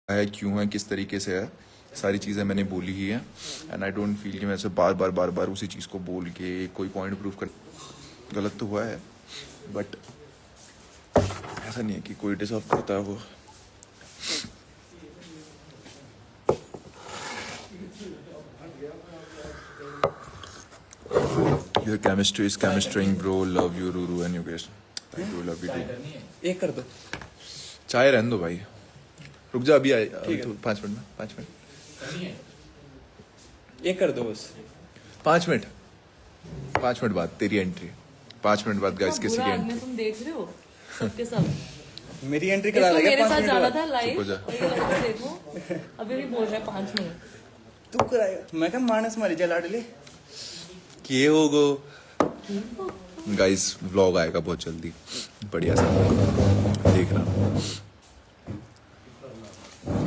है, क्यों है, किस तरीके से है, सारी चीज़ें मैंने बोली ही हैं। एंड आई डोंट फील कि मैं ऐसे बार बार उसी चीज़ को बोल के कोई पॉइंट प्रूव कर, गलत तो हुआ है बट ऐसा नहीं है कि कोई डिजर्व करता है वो। योर केमिस्ट्री इज केमिस्ट्रिंग bro, love you Ruru and Yogesh. Thank you, love you too. एक कर दो। चाय रहने दो भाई, रुक जा, अभी आए 5 मिनट में, 5 मिनट, एक कर दो बस। 5 मिनट, 5 मिनट बाद तेरी एंट्री, 5 मिनट बाद गाइस किसी की बुरा एंट्री। आदमी तुम देख रहे हो सबके सब। मेरी एंट्री करा इसको लेगा मेरे 5 साथ मिनट जाना बाद। था लाइव, चुप हो जा। और ये लड़का देखो अभी भी बोल रहा है 5 मिनट। तू कराएगा, मैं क्या मानस मारी जा लाडले। किए होगो गाइस, व्लॉग आएगा बहुत जल्दी, बढ़िया सा देखना।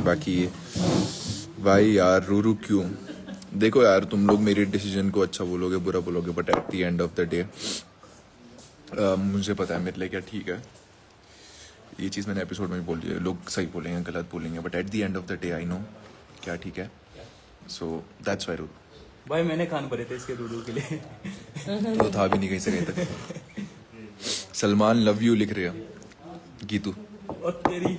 बाकी भाई यार रूरू क्यों, देखो यार तुम लोग मेरे डिसीजन को अच्छा बोलोगे बुरा बोलोगे, but at the end of the day मुझे पता है मेरे लिए क्या ठीक है। ये चीज़ मैंने एपिसोड में भी बोल दिया, लोग सही बोलेंगे गलत बोलेंगे, but at the end of the day I know क्या ठीक है। So that's why Ruru. भाई मैंने कान भरे थे इसके रूडू के लिए। तो था भी नहीं कहीं से कहीं तक। सलमान लव यू लिख रहे हैं गीतू। और तेरी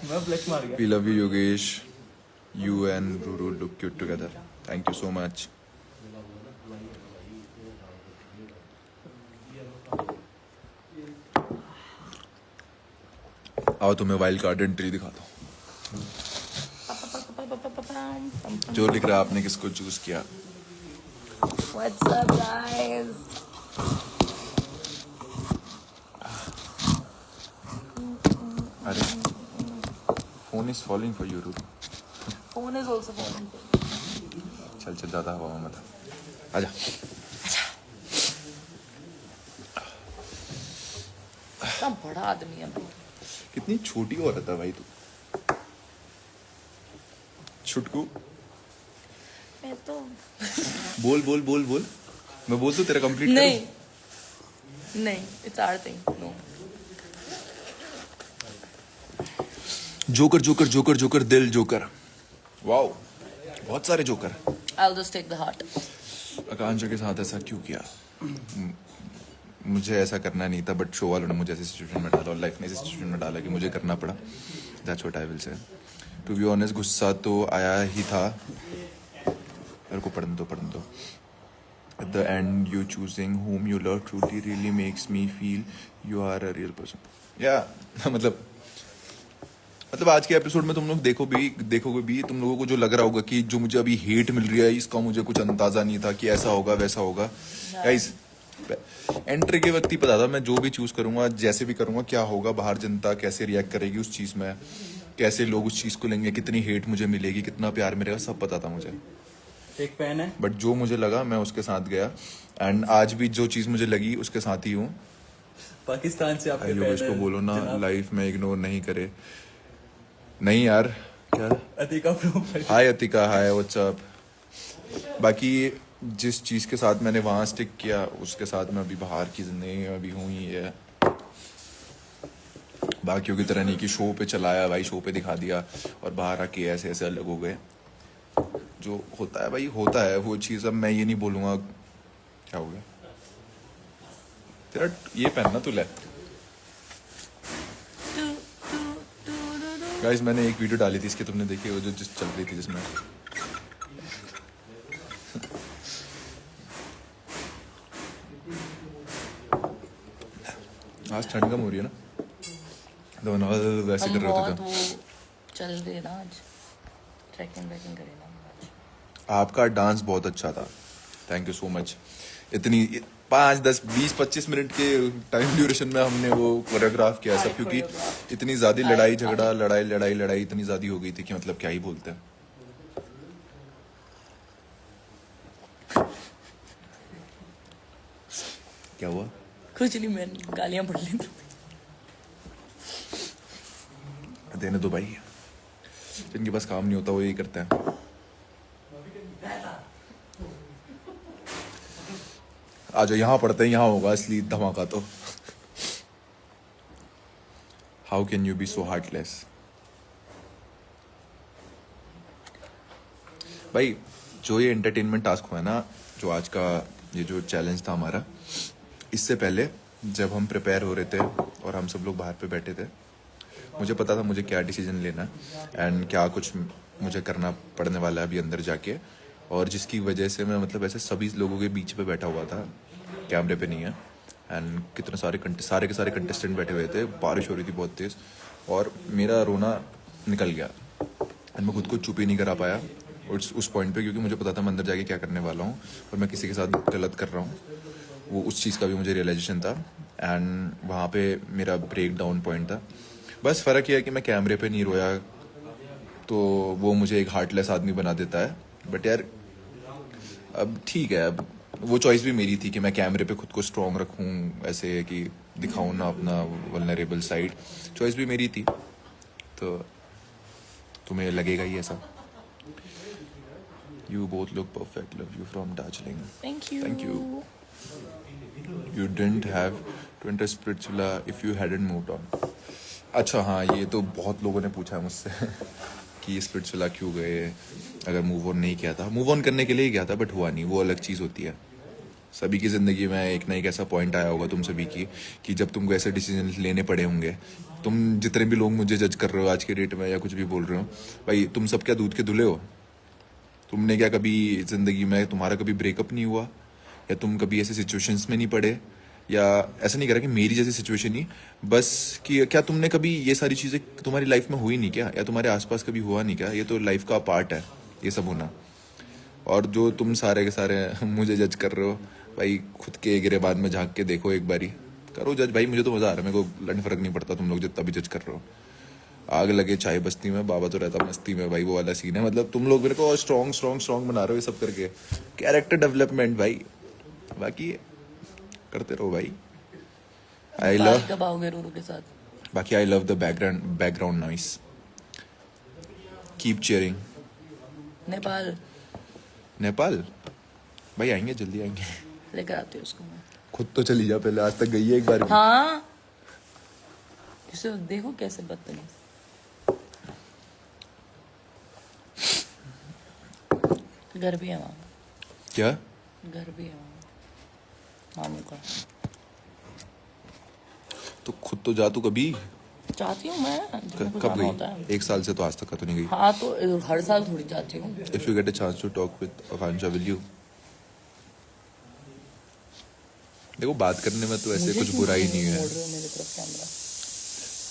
मैं फ्लेक्स मार गया। We love you Yogesh, you and Ruru look cute together, thank you so much. आओ तुम्हें वाइल्ड कार्ड एंट्री दिखाता हूँ। जो लिख रहा है आपने किसको चूज किया। What's up guys? अरे phone is falling for you Ruru. Phone is also falling. चल चल, ज्यादा हवा में मत आजा। इतना बड़ा आदमी है भाई। कितनी छोटी औरत है भाई तू, छुटकू। मैं तो बोल बोल बोल बोल, मैं बोल दूं तेरा कंप्लीट नहीं नहीं, it's our thing. No. Joker joker joker joker दिल जोकर, वाओ बहुत सारे joker. I'll just take the heart. आकांक्षा के साथ ऐसा क्यों किया, मुझे ऐसा करना नहीं था, बट शो वालों ने मुझे ऐसी सिचुएशन में डाला और लाइफ ने ऐसी सिचुएशन में डाला कि मुझे करना पड़ा। That's what I will say. To be honest गुस्सा तो आया ही था, मेरे को पढ़ने दो। At the end, you choosing whom you love truly really makes me feel you are a real person. Yeah, मतलब आज के एपिसोड में तुम लोग देखोगे भी तुम लोगों को जो लग रहा होगा कि जो मुझे अभी हेट मिल रही है इसका मुझे कुछ अंदाजा नहीं था कि ऐसा होगा वैसा होगा। गाइस एंट्री के वक्त ही पता था मैं जो भी चूज करूंगा, जैसे भी करूंगा, क्या होगा, बाहर जनता कैसे रिएक्ट करेगी उस चीज में, कैसे लोग उस चीज को लेंगे, कितनी हेट मुझे मिलेगी, कितना प्यार मिलेगा, सब पता था मुझे। एक फैन है बट जो मुझे लगा मैं उसके साथ गया, एंड आज भी जो चीज मुझे लगी उसके साथ ही हूँ। पाकिस्तान से आपके योगेश फैन को है, बोलो ना जनाब। लाइफ में इग्नोर नहीं करे। नहीं यार, क्या अतिका प्रो। हाय अतिका, हाय व्हाट्सअप। बाकी जिस चीज के साथ मैंने वहां स्टिक किया उसके साथ मैं अभी बाहर की जिंदगी में अभी हूँ ही है। बाकियों की तरह नहीं कि शो पे चलाया भाई, शो पे दिखा दिया और बाहर आके ऐसे ऐसे अलग हो गए। जो होता है भाई होता है वो चीज़। अब मैं ये नहीं बोलूँगा क्या हो गया तेरा, ये पहनना तू ले। गाइस मैंने एक वीडियो डाली थी इसकी, तुमने देखी वो जो जिस चल रही थी जिसमें आज ठंड कम हो रही है ना, तो वैसे कर हम रहे होते बहुत थे। वो चल रहे ना आज, ट्रैकिंग करें ना आज। आपका डांस बहुत अच्छा था, थैंक यू सो मच। इतनी 5 10 20 25 मिनट के टाइम ड्यूरेशन में हमने वो कोरियोग्राफ किया सब, क्योंकि इतनी ज्यादा लड़ाई झगड़ा लड़ाई इतनी ज्यादा हो गई थी कि मतलब क्या ही बोलते हैं। क्या हुआ, कुछ नहीं, मैं गालियां पढ़ ली थी। देने दो भाई, जिनके पास काम नहीं होता वो यही करते हैं। आज यहाँ पढ़ते हैं, यहाँ होगा असली धमाका तो। How can you be so heartless, भाई जो ये एंटरटेनमेंट टास्क हुआ है ना, जो आज का ये जो चैलेंज था हमारा, इससे पहले जब हम प्रिपेयर हो रहे थे और हम सब लोग बाहर पे बैठे थे, मुझे पता था मुझे क्या डिसीजन लेना है एंड क्या कुछ मुझे करना पड़ने वाला है अभी अंदर जाके, और जिसकी वजह से मैं मतलब ऐसे सभी लोगों के बीच पे बैठा हुआ था, कैमरे पे नहीं है, एंड कितने सारे के सारे कंटेस्टेंट बैठे हुए थे, बारिश हो रही थी बहुत तेज़, और मेरा रोना निकल गया एंड मैं खुद को चुप ही नहीं करा पाया उस पॉइंट पे, क्योंकि मुझे पता था मैं अंदर जाके क्या करने वाला हूँ और मैं किसी के साथ गलत कर रहा हूँ। वो उस चीज़ का भी मुझे रियलाइजेशन था एंड वहाँ पे मेरा ब्रेक डाउन पॉइंट था। बस फ़र्क यह है कि मैं कैमरे पे नहीं रोया तो वो मुझे एक हार्टलेस आदमी बना देता है, बट यार अब ठीक है, अब वो चॉइस भी मेरी थी कि मैं कैमरे पे खुद को स्ट्रॉन्ग रखूं, ऐसे कि दिखाऊं ना अपना वल्नरेबल साइड, चॉइस भी मेरी थी, तो तुम्हें लगेगा ही ऐसा। You both look perfect, love you from Darjeeling. Thank you. Thank you. You didn't have to enter Spirituala if you hadn't moved on. अच्छा हाँ, ये तो बहुत लोगों ने पूछा है मुझसे कि स्पिरिचुअला क्यों गए अगर मूव ऑन नहीं किया था। मूव ऑन करने के लिए ही गया था बट हुआ नहीं, वो अलग चीज़ होती है। सभी की ज़िंदगी में एक ना एक ऐसा पॉइंट आया होगा तुम सभी की कि जब तुमको ऐसे डिसीजन लेने पड़े होंगे। तुम जितने भी लोग मुझे जज कर रहे हो आज के डेट में या कुछ भी बोल रहे हो, भाई तुम सब क्या दूध के धुले हो? तुमने क्या कभी ज़िंदगी में तुम्हारा कभी ब्रेकअप नहीं हुआ, या तुम कभी ऐसे सिचुएशंस में नहीं पड़े, या ऐसा नहीं करा कि मेरी जैसी सिचुएशन ही, बस कि क्या तुमने कभी ये सारी चीज़ें तुम्हारी लाइफ में हुई नहीं क्या, या तुम्हारे आसपास कभी हुआ नहीं क्या? ये तो लाइफ का पार्ट है ये सब होना। और जो तुम सारे के सारे मुझे जज कर रहे हो, भाई खुद के गिरेबान में झांक के देखो एक बारी, करो जज भाई, मुझे तो मज़ा आ रहा है, मेरे को लड़ फर्क नहीं पड़ता तुम लोग जितना भी जज कर रहे हो। आग लगे चाय बस्ती में, बाबा तो रहता मस्ती में, भाई वो वाला सीन है। मतलब तुम लोग मेरे को और स्ट्रॉन्ग बना रहे हो ये सब करके, कैरेक्टर डेवलपमेंट भाई, बाकी करते रहो भाई। आई लव, कब आओगे रूरू के साथ? बाकी I love the background noise, keep cheering. Nepal भाई आएंगे, जल्दी आएंगे, लेकर आती हूँ उसको मैं। खुद तो चली जा पहले, आज तक गई है एक बार भी। हाँ, इसे देखो कैसे बदतमीज। घर भी है वहाँ, क्या घर भी है वहाँ मामू का। तो खुद तो जा तू कभी, चाहती हूँ मैं, जब मेरे को कब जाना होता है। गई? एक साल से तो आज तक का तो नहीं गई। हाँ तो हर साल थोड़ी जाती हूँ। If you get a chance to talk with Akanksha will you? देखो बात करने में तो ऐसे कुछ बुरा ही नहीं है। मोड़ रहे हो मेरी तरफ camera.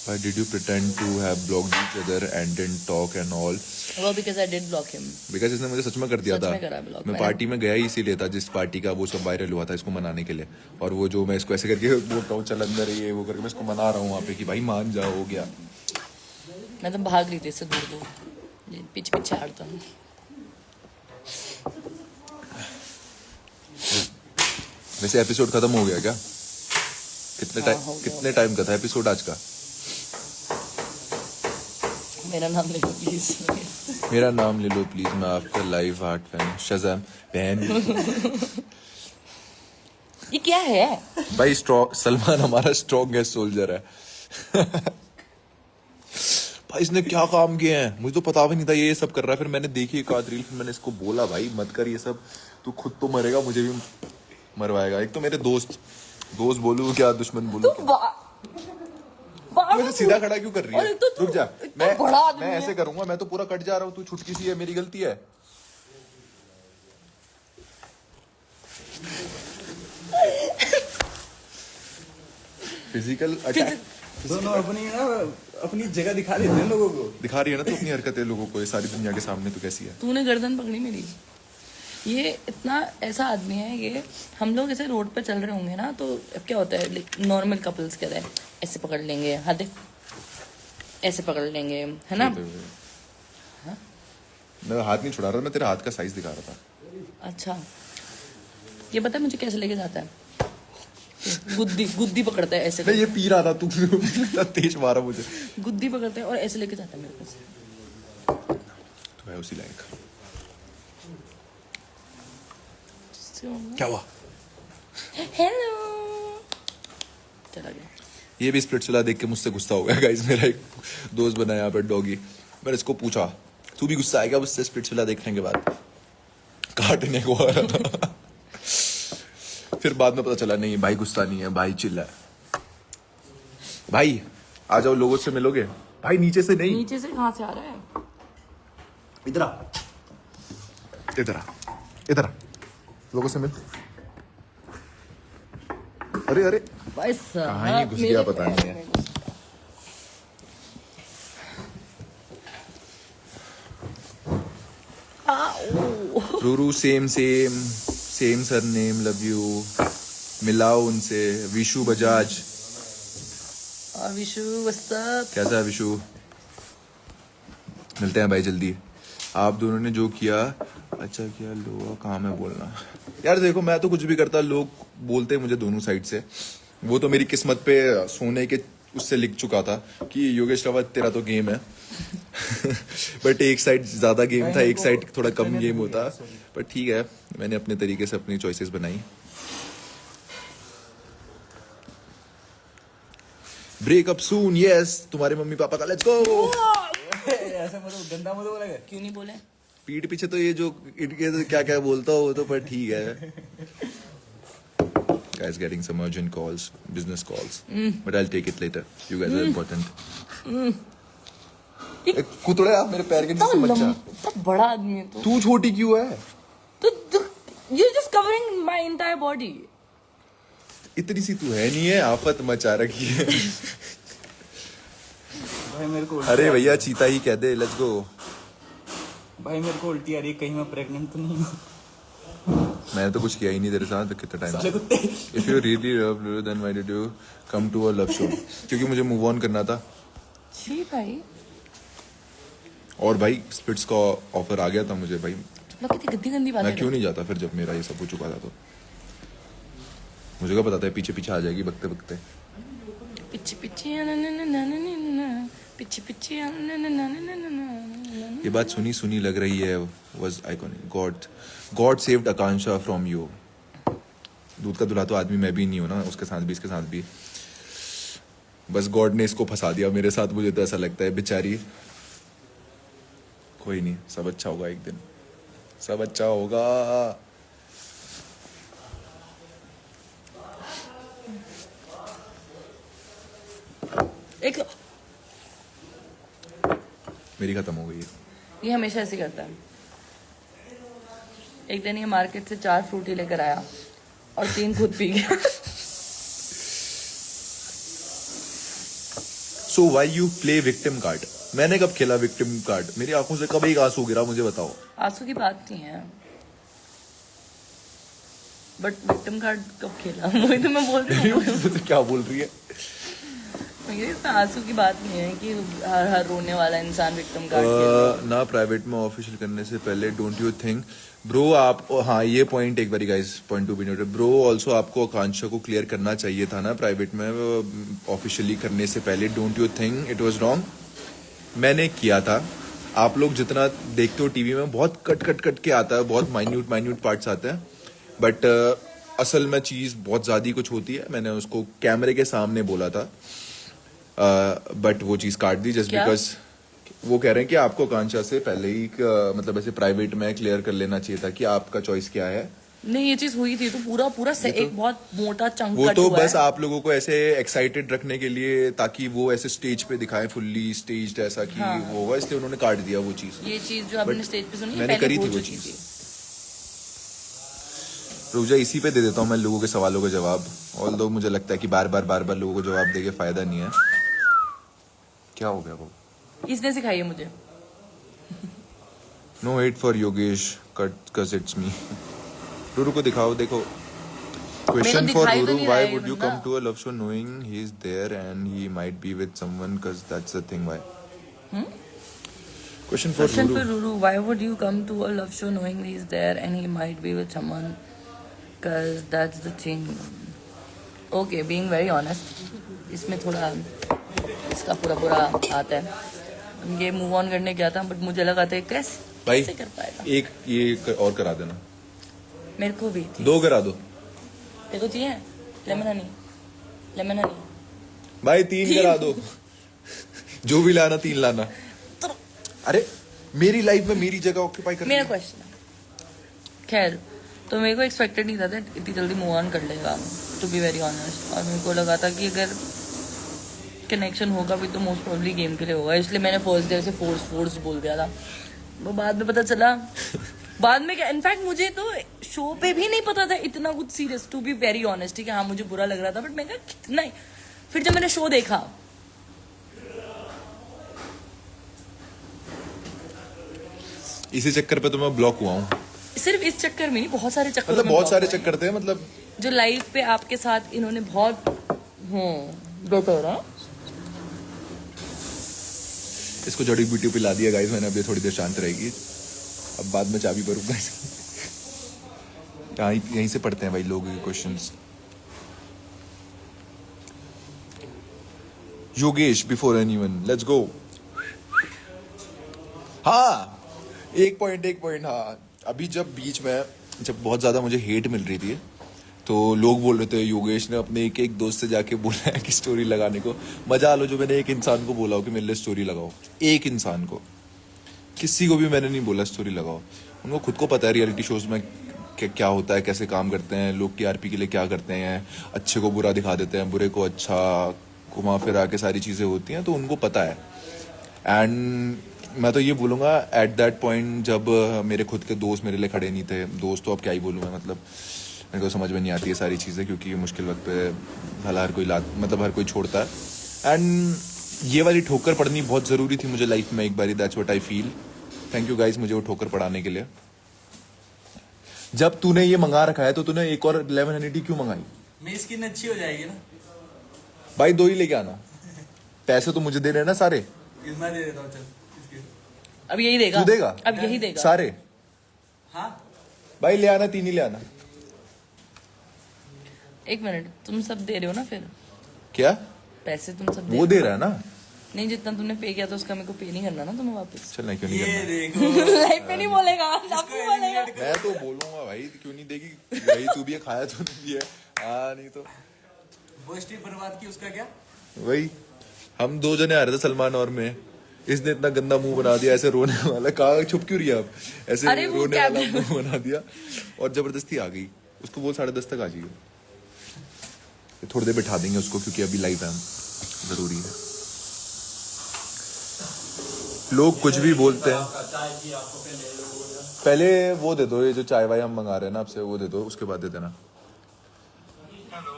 Why did you pretend to have blocked each other and didn't talk and all? Well, because I did block him. Because इसने मुझे सच में कर दिया सच था। में करा block मैं मैंने। पार्टी में गया ही इसीलिए था जिस पार्टी का वो सब वायरल हुआ था इसको मनाने के लिए, और वो जो मैं इसको ऐसे करके बोलता हूँ चल अंदर ये वो करके मैं इसको मना रहा हूँ वहाँ पे कि भाई मान जाओ, हो गया। मैं तो भाग रही थी इससे दूर दूर, पीछे पीछे हारता हूँ। वैसे एपिसोड खत्म हो गया क्या? हाँ, हो गया। कितने टाइम का था एपिसोड आज का? मेरा नाम ले लो प्लीज। मेरा नाम ले लो प्लीज, मैं आपका लाइव हार्ट फैन शज़ैम बहन। ये क्या है? भाई सलमान हमारा स्ट्रॉन्गेस्ट सोल्जर है। भाई इसने क्या काम किए हैं, मुझे तो पता भी नहीं था ये सब कर रहा है। फिर मैंने देखी एक आध रील, फिर मैंने इसको बोला भाई मत कर ये सब, तू खुद तो मरेगा मुझे भी मरवाएगा। एक तो मेरे दोस्त बोलूं क्या दुश्मन बोलूं क्या? मुझे सीधा खड़ा क्यों कर रही है? रुक जा, मैं ऐसे करूंगा, मैं तो पूरा कट जा रहा हूँ, तू छुटकी सी है, मेरी गलती है। फिजिकल अटैक दोनों अपनी जगह दिखा देते हैं लोगों को। दिखा रही है ना तो अपनी हरकतें लोगों को, ये सारी दुनिया के सामने तो कैसी है? तूने गर्दन पकड़ी मेरी। ये इतना ऐसा आदमी है, ये हम लोग ऐसे रोड पे चल रहे होंगे ना तो क्या होता है, नॉर्मल कपल्स कहते हैं ऐसे पकड़ लेंगे, हाँ देख ऐसे पकड़ लेंगे, है ना? हाँ? मैं हाथ नहीं छुड़ा रहा, मैं तेरे हाथ का साइज दिखा रहा था। अच्छा, ये पता है मुझे कैसे लेके जाता है? गुद्दी पकड़ता है ऐसे मैं ये पी रहा था, तू तेज मारा मुझे। गुद्दी पकड़ता है और ऐसे लेके जाता है मेरे पास। तो है उसी लायक। क्या हुआ? हेलो, चला गया। ये भी स्प्लिट्सविला देख के मुझसे गुस्सा हो गया गाइस। मेरा एक दोस्त बना यहाँ पर डॉगी, मैंने इसको पूछा तू भी गुस्सा आएगा मुझसे स्प्लिट्सविला देखने के बाद? काटने को आ रहा था। फिर बाद में पता चला नहीं भाई गुस्सा नहीं है, भाई चिल्ला है। भाई आ जाओ, लोगों से मिलोगे। भाई नीचे से नहीं, नीचे से कहाँ से आ रहा है? इधर आ, इधर आ, इधर आ, लोगों से मिल। अरे अरे भाई कहाँ ही घुस गया पता नहीं है। Ruru same surname, love you. मिलाओ उनसे। Vishu Bajaj, Vishu what's up? कैसा है विशु? मिलते हैं भाई जल्दी। आप दोनों ने जो किया अच्छा किया। लो काम है बोलना। यार देखो मैं तो कुछ भी करता, लोग बोलते हैं मुझे दोनों साइड से। वो तो मेरी किस्मत पे सोने के उससे लिख चुका था कि योगेश रावत तेरा तो गेम है। बट एक साइड ज्यादा गेम था, एक साइड थोड़ा कम गेम होता। पर ठीक है, मैंने अपने तरीके से अपनी चॉइसेस बनाई। ब्रेकअप सून, यस। तुम्हारे मम्मी पापा का लेट्स गो। ऐसा मतलब गंदा मत बोला क्या? क्यों नहीं बोले? पीठ पीछे तो ये जो इनके तो क्या क्या बोलता हो वो तो, पर ठीक है। Guys getting some urgent calls, business calls, but I'll take it later. You guys are important. कुतड़े आप मेरे पैर के नीचे मत जा। इतना बड़ा आदमी है तू छोटी क्यों है? तो you're just covering my entire body. इतनी सी तू है नहीं है, आफत मचा रखी है। भाई मेरे को अरे भैया चीता ही कह दे, लेट्स गो। भाई मेरे को उल्टी आ रही है, कहीं मैं प्रेग्नेंट तो नहीं हूँ? मैंने तो कुछ किया ही नहीं तेरे साथ कितना टाइम साले से। कुत्ते। If you really love her, then why did you come to a love show? क्योंकि मुझे मूव ऑन करना था। छी भाई, और भाई स्पिट्स का ऑफर आ गया था मुझे भाई। मैं कितनी गंदी गंदी बातें मैं क्यों नहीं जाता फिर जब मेरा ये सब हो चुका था तो। मुझे क्या पता था पीछे पीछे आ जाएगी बकते बकते। पिछे पिछे ना ना ना ना ना ना ना, पिछे पिछे ना ना ना ना ना ना ना। ये बात सुनी सुनी लग रही है। Was iconic. God saved Akanksha from you. दूध का दुल्हा तो आदमी मैं भी नहीं हूं ना, उसके साथ भी इसके साथ भी। बस गॉड ने इसको फंसा दिया मेरे साथ, मुझे तो ऐसा लगता है। बेचारी, कोई नहीं, सब अच्छा होगा एक दिन, सब अच्छा होगा। एक मेरी खत्म हो गई है। ये हमेशा ऐसे करता है। एक दिन ये मार्केट से 4 फ्रूटी लेकर आया और 3 खुद पी गया। So why you play victim card? मैंने कब खेला विक्टिम कार्ड? मेरी आंखों से कब एक आंसू गिरा मुझे बताओ। आंसू की बात नहीं है, बट विक्टिम कार्ड कब खेला? वही तो मैं बोल रही हूँ। क्या बोल रही है? इसमें आंसू की बात नहीं है कि हर रोने वाला इंसान विक्टिम कार्ड खेले। ना प्राइवेट में ऑफिशियल करने से पहले डोंट यू थिंक ब्रो आप, हाँ ये पॉइंट एक बारी guys, point to be noted bro. Also आपको आकांक्षा को क्लियर करना चाहिए था ना प्राइवेट में ऑफिशियली करने से पहले। Don't you think it was wrong? मैंने किया था। आप लोग जितना देखते हो टीवी में बहुत कट के आता है, बहुत माइन्यूट पार्ट्स आते हैं, बट असल में चीज़ बहुत ज़्यादा कुछ होती है। मैंने उसको कैमरे के सामने बोला था, बट वो चीज़ काट दी जस्ट बिकॉज वो कह रहे हैं कि आपको आकांक्षा से पहले ही मतलब ऐसे प्राइवेट में क्लियर कर लेना चाहिए था कि आपका चॉइस क्या है। नहीं, ये चीज हुई थी तो पूरा एक बहुत मोटा चंक वो कट तो हुआ बस है। आप लोगों को ऐसे एक्साइटेड रखने के लिए, ताकि वो ऐसे स्टेज पे दिखाएं फुल्ली स्टेज्ड ऐसा कि हाँ। वो होगा, इसलिए उन्होंने काट दिया वो चीज़। ये चीज जो आपने But स्टेज पे सुनी है, मैंने पहले करी हो थी वो चुकी चीज़। थी। रुजा इसी पे दे देता हूँ मैं लोगों के सवालों का जवाब। ऑल्दो मुझे लगता है कि बार बार लोगों को जवाब देके फायदा नहीं है। क्या हो गया वो? इसने सिखाई है मुझे। नो हेट फॉर योगेश कज इट्स मी। रूरू को दिखाओ, देखो। क्वेश्चन फॉर दिखाई तो रूरू, नहीं व्हाई रहा है वुड यू बंदा। Come to a love show knowing he is there and he might be with someone cuz that's the thing why. Question for Question for Ruru. Ruru: Why would you come to a love show knowing he's there and he might be with someone? Cause that's the thing. Okay, being very honest, इसमें थोड़ा इसका पूरा आता है। ये move on करने गया था, बट मुझे लगा था भाई कैसे कर पाएगा। एक ये और करा देना, मेरे को भी थी। 2 करा दो तेरे को चाहिए लेमन हनी? लेमन हनी भाई, 3 करा दो। जो भी लाना 3 लाना। अरे मेरी लाइफ में मेरी जगह ऑक्यूपाई कर। मेरा क्वेश्चन है, खैर, तो मेरे को एक्सपेक्टेड नहीं था that इतनी जल्दी मूव ऑन कर लेगा, टू बी वेरी ऑनेस्ट। और मेरे को लगा था कि अगर कनेक्शन होगा भी तो मोस्ट प्रोबेबली गेम के लिए होगा, इसलिए मैंने फर्स्ट डे से फोर्स बोल दिया था। वो बाद में पता चला, बाद में क्या, इनफैक्ट मुझे तो शो पे भी नहीं पता था इतना कुछ serious, to be very honest. ठीक है, हाँ मुझे बुरा लग रहा था, बट मैं कहा कितना ही। फिर जब मैंने शो देखा, इसी चक्कर पे तो मैं ब्लॉक हुआ हूँ। सिर्फ इस चक्कर में नहीं, बहुत सारे चक्कर मतलब में बहुत block सारे हुआ है। चक्कर थे, मतलब जो लाइफ पे आपके साथ इन्होंने बहुत बेटर है। इसको जड़ी बूटी पिला दिया गाइस मैंने, अभी थोड़ी देर शांत रहेगी, अब बाद में चाबी भरूंगा। यहीं से पढ़ते हैं भाई लोग ये questions. Yogesh before anyone, let's go. हाँ, एक पॉइंट हाँ, अभी जब बीच में जब बहुत ज्यादा मुझे हेट मिल रही थी, तो लोग बोल रहे थे योगेश ने अपने एक दोस्त से जाके बोला है कि स्टोरी लगाने को। मजा आ लो जो मैंने एक इंसान को बोला हो कि मेरे लिए स्टोरी लगाओ, एक इंसान को, किसी को भी मैंने नहीं बोला स्टोरी लगाओ। उनको खुद को पता है रियलिटी शोज में क्या होता है, कैसे काम करते हैं लोग, टीआरपी के लिए क्या करते हैं, अच्छे को बुरा दिखा देते हैं, बुरे को अच्छा, घुमा फिरा के सारी चीज़ें होती हैं, तो उनको पता है। एंड मैं तो ये बोलूँगा एट दैट पॉइंट जब मेरे खुद के दोस्त मेरे लिए खड़े नहीं थे, दोस्त तो अब क्या ही बोलूँ मैं, मतलब मेरे को समझ में नहीं आती है सारी चीज़ें, क्योंकि मुश्किल वक्त पे भला हर कोई मतलब हर कोई छोड़ता है। एंड ये वाली ठोकर पड़नी बहुत ज़रूरी थी मुझे लाइफ में एक बारी, that's what I feel. Thank you guys मुझे वो ठोकर पड़ाने के लिए। जब तूने ये मंगा रखा है तो तूने एक और 11 हनी क्यों मंगाई? मेरी स्किन अच्छी हो जाएगी ना भाई, 2 ही लेके आना, पैसे तो मुझे दे रहे हैं ना सारे। कितना दे देता हूँ, चल इसके। अब यही देगा, तू देगा? अब यही देगा सारे हाँ भाई ले आना, 3 ही ले आना। एक मिनट, तुम सब दे रहे हो ना फिर क्या पैसे? तुम सब दे वो रहे दे रहा है ना? हो? नहीं, जितना तुमने पे किया था उसका मेरे को पे नहीं करना ना तुम्हें वापस। चल नहीं, क्यों नहीं ये करना? देखो लाइफ में नहीं बोलेगा, अब नहीं बोलेगा। मैं तो बोलूंगा भाई, क्यों नहीं देगी भाई, तू भी है, खाया तूने भी है। हाँ नहीं तो वो स्टीव बर्बाद की, उसका क्या? वही, हम 2 जने आ रहे थे सलमान और मैं, इसने इतना गंदा मुंह बना दिया ऐसे रोने वाला। कहाँ छुप क्यों रही है आप? ऐसे अरे वो रोने क्या वाला मुंह बना दिया और जबरदस्ती आ गई। उसको बोल 10:30 तक आ जाइए, थोड़ी देर बिठा देंगे उसको, क्योंकि अभी लाइव है, जरूरी है। लोग कुछ भी बोलते हैं। पहले वो दे दो, ये जो चाय वाय हम मंगा रहे हैं ना आपसे, वो दे दो, उसके बाद दे देना।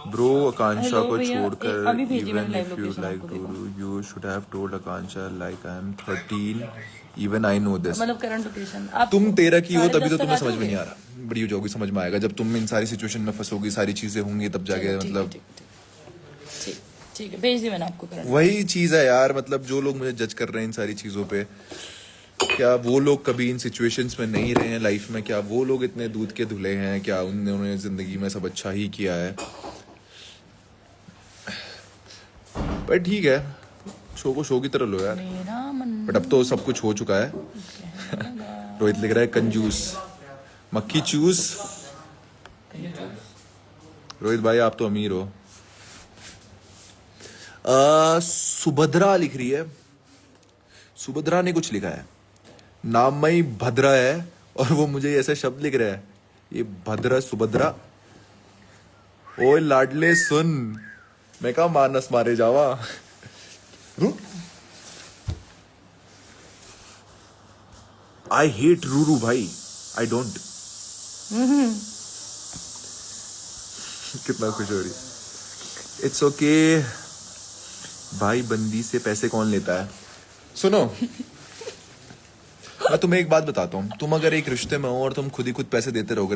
ब्रो आकांक्षा हेलो को भैया, छोड़कर अभी भेजी इवन मैंने if live you location like आपको, टू देखो। You should have told Akanksha like I am 13 even I know this. मतलब करंट लोकेशन आप तुम 13 की हो 10:30 तभी तो तक तुम्हें आ समझ में नहीं जाओगे? आ रहा, बड़ी हो जाओगी समझ में आएगा जब तुम इन सारी सिचुएशन में फंसोगी, सारी चीजें होंगी तब जाके, चलो, ठीक है, मतलब ठीक ठीक है, भेज दी मैंने आपको करंट। वही चीज है यार। मतलब जो लोग मुझे जज कर रहे हैं इन सारी चीजों पे, क्या वो लोग कभी इन सिचुएशंस में नहीं रहे हैं लाइफ में? क्या वो लोग इतने दूध के धुले हैं? क्या उन्होंने जिंदगी में सब अच्छा ही किया है? पर ठीक है, शो को शो की तरह लो यार। मेरा मन बट अब तो सब कुछ हो चुका है। रोहित लिख रहा है कंजूस, मक्खी चूस। रोहित भाई आप तो अमीर हो। सुभद्रा लिख रही है, सुभद्रा ने कुछ लिखा है, नाममयी भद्रा है, और वो मुझे ऐसा शब्द लिख रहा है, ये भद्रा सुभद्रा। ओए लाडले सुन, मैं कहा मानस मारे जावा। आई हेट रूरू भाई, आई डोंट। कितना खुश हो रही, इट्स ओके भाई, बंदी से पैसे कौन लेता है? सुनो मैं तुम्हें एक बात बताता हूँ, तुम अगर एक रिश्ते में हो और तुम खुद ही खुद पैसे देते रहोगे ना,